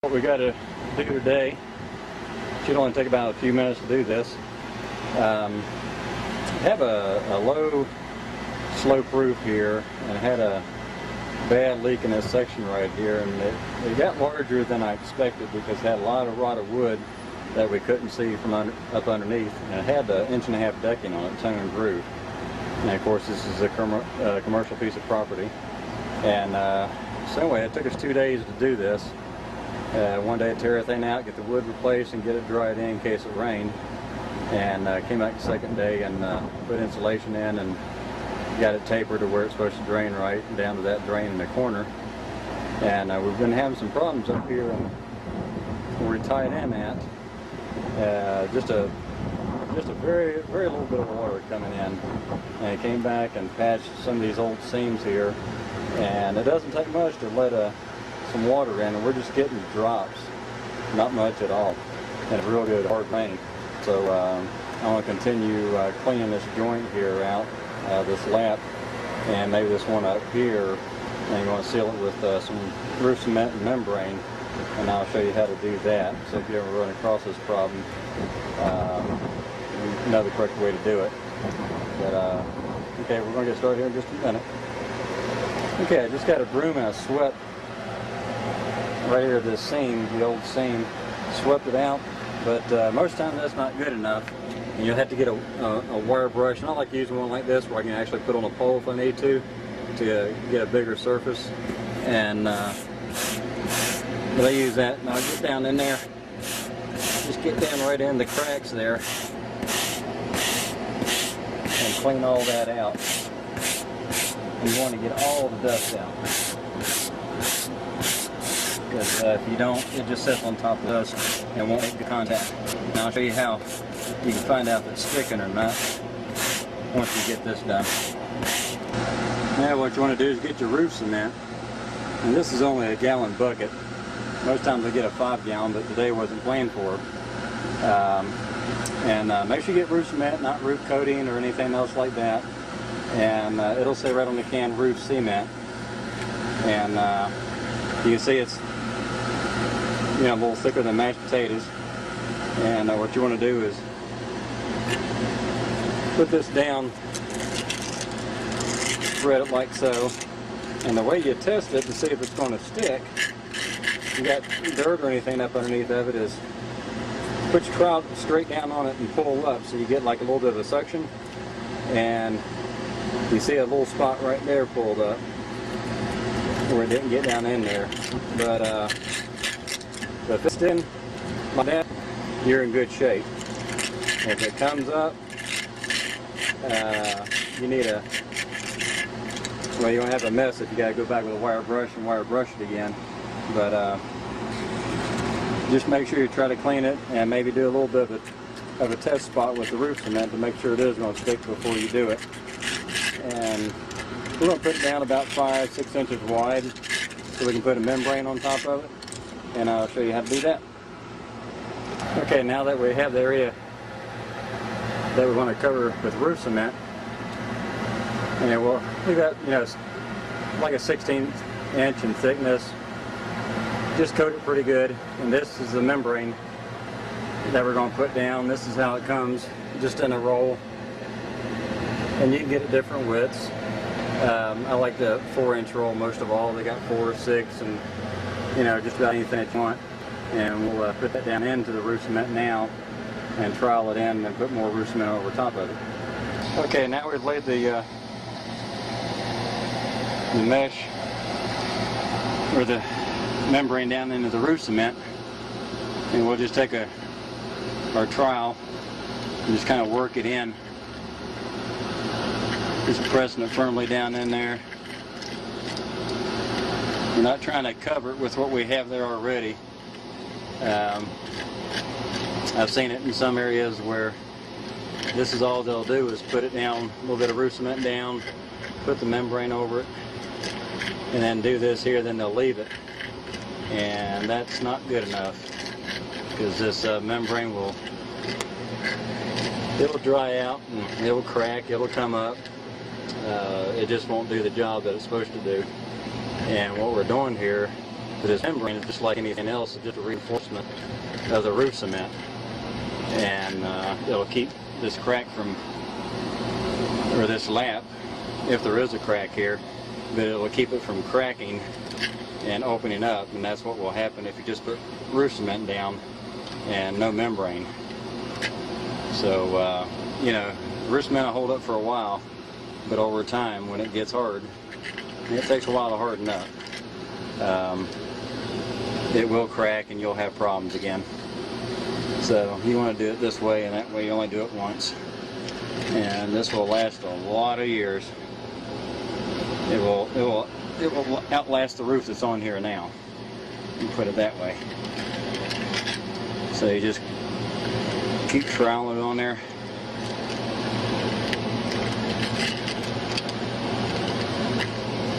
What we got to do today should only take about a few minutes to do this. Have a low slope roof here, and had a bad leak in this section right here, and it got larger than I expected because it had a lot of rotted wood that we couldn't see from up underneath, and it had an 1.5 inch decking on it, toned roof. And of course this is a commercial piece of property, and so anyway, it took us 2 days to do this. One day to tear everything out, get the wood replaced, and get it dried in case it rained. And came back the second day and put insulation in and got it tapered to where it's supposed to drain right, down to that drain in the corner. And we've been having some problems up here where we tied in at. Just a very little bit of water coming in. And it came back and patched some of these old seams here. And it doesn't take much to let some water in, and we're just getting drops, not much at all, and a real good hard rain. So I want to continue cleaning this joint here out, this lap, and maybe this one up here, and you want to seal it with some roof cement and membrane, and I'll show you how to do that. So if you ever run across this problem, you know the correct way to do it. But okay, we're going to get started here in just a minute. Okay, I just got a broom and I swept right here this seam, the old seam, swept it out, but most of the time that's not good enough, and you'll have to get a wire brush. And I like using one like this where I can actually put on a pole if I need to get a bigger surface. And but I use that, and I'll get down in there, just get down right in the cracks there and clean all that out. You want to get all the dust out, because if you don't, it just sits on top of the dust and won't make the contact. Now I'll show you how you can find out if it's sticking or not once you get this done. Now what you want to do is get your roof cement, and this is only a gallon bucket. Most times I get a 5 gallon, but today wasn't planned for. Make sure you get roof cement, not roof coating or anything else like that. And it'll say right on the can, roof cement. And you can see it's a little thicker than mashed potatoes. And what you want to do is put this down, spread it like so. And the way you test it to see if it's going to stick, you got dirt or anything up underneath of it, is put your trowel straight down on it and pull up so you get like a little bit of a suction. And you see a little spot right there pulled up where it didn't get down in there. But if it's in like that, you're in good shape. If it comes up, you need you won't have a mess if you got to go back with a wire brush and wire brush it again. But just make sure you try to clean it, and maybe do a little bit of a test spot with the roof cement to make sure it is going to stick before you do it. And we're going to put it down about 5-6 inches wide so we can put a membrane on top of it, and I'll show you how to do that. Okay, now that we have the area that we want to cover with roof cement, and we've got like a 1/16 inch in thickness. Just coat it pretty good, and this is the membrane that we're going to put down. This is how it comes, just in a roll, and you can get it different widths. I like the 4-inch roll most of all. They got 4, 6, and just about anything that you want. And we'll put that down into the roof cement now and trowel it in, and then put more roof cement over top of it. Okay, now we've laid the mesh or the membrane down into the roof cement, and we'll just take our trowel and just kind of work it in, just pressing it firmly down in there. We're not trying to cover it with what we have there already. I've seen it in some areas where this is all they'll do is put it down, a little bit of roof cement down, put the membrane over it, and then do this here, then they'll leave it. And that's not good enough, because this membrane it'll dry out, and it'll crack, it'll come up. It just won't do the job that it's supposed to do. And what we're doing here But this membrane is just like anything else, it's just a reinforcement of the roof cement. And it'll keep this crack from, or this lap, if there is a crack here, but it will keep it from cracking and opening up, and that's what will happen if you just put roof cement down and no membrane. So, you know, roof cement will hold up for a while, but over time, when it gets hard, and it takes a while to harden up, it will crack and you'll have problems again. So you want to do it this way, and that way you only do it once. And this will last a lot of years. It will outlast the roof that's on here now. You put it that way. So you just keep troweling it on there.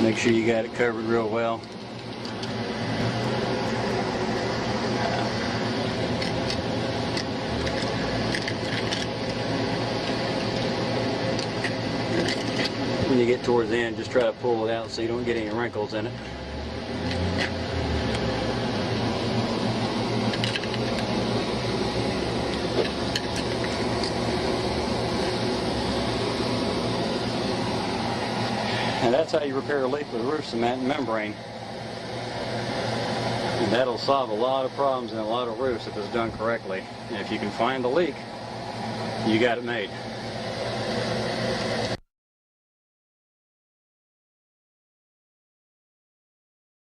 Make sure you got it covered real well. When you get towards the end, just try to pull it out so you don't get any wrinkles in it. And that's how you repair a leak with roof cement and membrane. And that'll solve a lot of problems in a lot of roofs if it's done correctly. And if you can find the leak, you got it made.